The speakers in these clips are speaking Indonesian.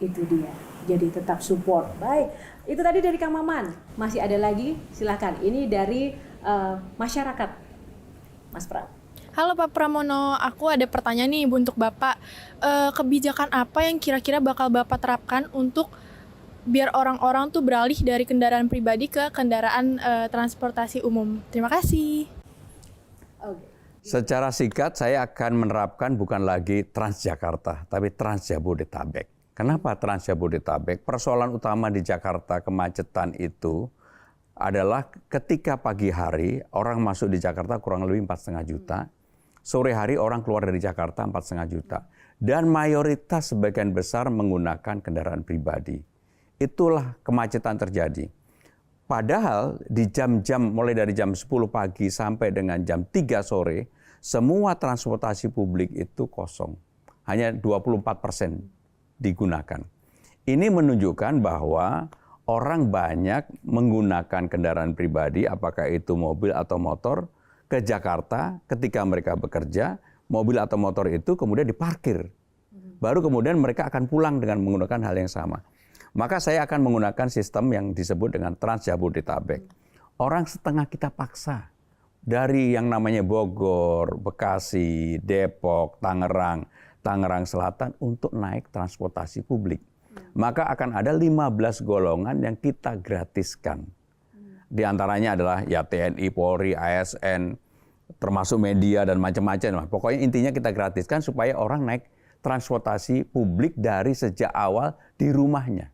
Itu dia. Jadi tetap support. Baik, itu tadi dari Kang Maman. Masih ada lagi? Silakan. Ini dari masyarakat, Mas Pram. Halo Pak Pramono, aku ada pertanyaan nih untuk Bapak. Kebijakan apa yang kira-kira bakal Bapak terapkan untuk biar orang-orang tuh beralih dari kendaraan pribadi ke kendaraan transportasi umum? Terima kasih. Secara singkat saya akan menerapkan bukan lagi Transjakarta, tapi Transjabodetabek. Kenapa Transjabodetabek? Persoalan utama di Jakarta kemacetan itu adalah ketika pagi hari orang masuk di Jakarta kurang lebih 4,5 juta, sore hari orang keluar dari Jakarta 4,5 juta. Dan mayoritas sebagian besar menggunakan kendaraan pribadi. Itulah kemacetan terjadi. Padahal di jam-jam mulai dari jam 10 pagi sampai dengan jam 3 sore, semua transportasi publik itu kosong. Hanya 24% digunakan. Ini menunjukkan bahwa orang banyak menggunakan kendaraan pribadi, apakah itu mobil atau motor, ke Jakarta ketika mereka bekerja, mobil atau motor itu kemudian diparkir. Baru kemudian mereka akan pulang dengan menggunakan hal yang sama. Maka saya akan menggunakan sistem yang disebut dengan Transjabodetabek. Orang setengah kita paksa. Dari yang namanya Bogor, Bekasi, Depok, Tangerang Selatan untuk naik transportasi publik. Maka akan ada 15 golongan yang kita gratiskan. Di antaranya adalah ya TNI, Polri, ASN, termasuk media dan macam-macam. Pokoknya intinya kita gratiskan supaya orang naik transportasi publik dari sejak awal di rumahnya.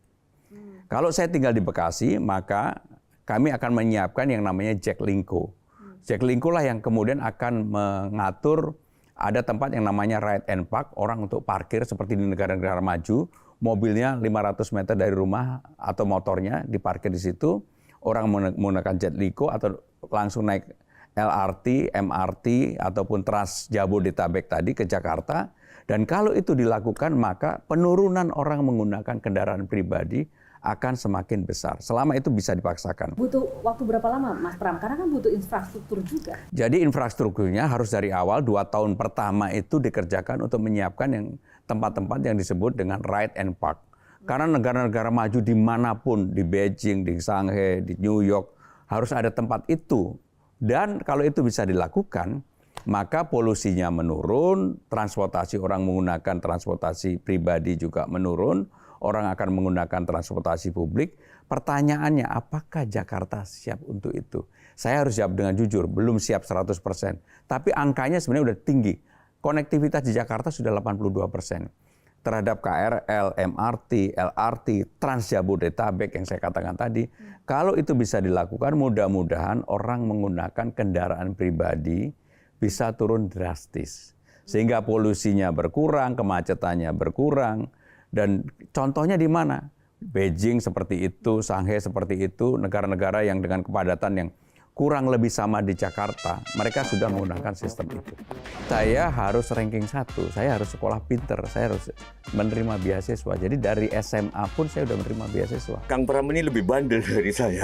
Kalau saya tinggal di Bekasi, maka kami akan menyiapkan yang namanya Jaklingko. Jaklingko lah yang kemudian akan mengatur ada tempat yang namanya ride and park, orang untuk parkir seperti di negara-negara maju, mobilnya 500 meter dari rumah atau motornya diparkir di situ, orang menggunakan Jaklingko atau langsung naik LRT, MRT ataupun Transjabodetabek tadi ke Jakarta. Dan kalau itu dilakukan maka penurunan orang menggunakan kendaraan pribadi akan semakin besar. Selama itu bisa dipaksakan. Butuh waktu berapa lama, Mas Pram? Karena kan butuh infrastruktur juga. Jadi infrastrukturnya harus dari awal 2 tahun pertama itu dikerjakan untuk menyiapkan yang tempat-tempat yang disebut dengan ride and park. Karena negara-negara maju dimanapun, di Beijing, di Shanghai, di New York, harus ada tempat itu. Dan kalau itu bisa dilakukan, maka polusinya menurun, transportasi orang menggunakan transportasi pribadi juga menurun, orang akan menggunakan transportasi publik. Pertanyaannya, apakah Jakarta siap untuk itu? Saya harus jawab dengan jujur, belum siap 100%. Tapi angkanya sebenarnya sudah tinggi. Konektivitas di Jakarta sudah 82%. Terhadap KRL, MRT, LRT, Transjabodetabek yang saya katakan tadi. Kalau itu bisa dilakukan, mudah-mudahan orang menggunakan kendaraan pribadi bisa turun drastis. Sehingga polusinya berkurang, kemacetannya berkurang. Dan contohnya di mana? Beijing seperti itu, Shanghai seperti itu, negara-negara yang dengan kepadatan yang kurang lebih sama di Jakarta, mereka sudah menggunakan sistem itu. Saya harus ranking 1, saya harus sekolah pinter, saya harus menerima beasiswa. Jadi dari SMA pun saya sudah menerima beasiswa. Kang Pram ini lebih bandel dari saya.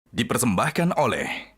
Dipersembahkan oleh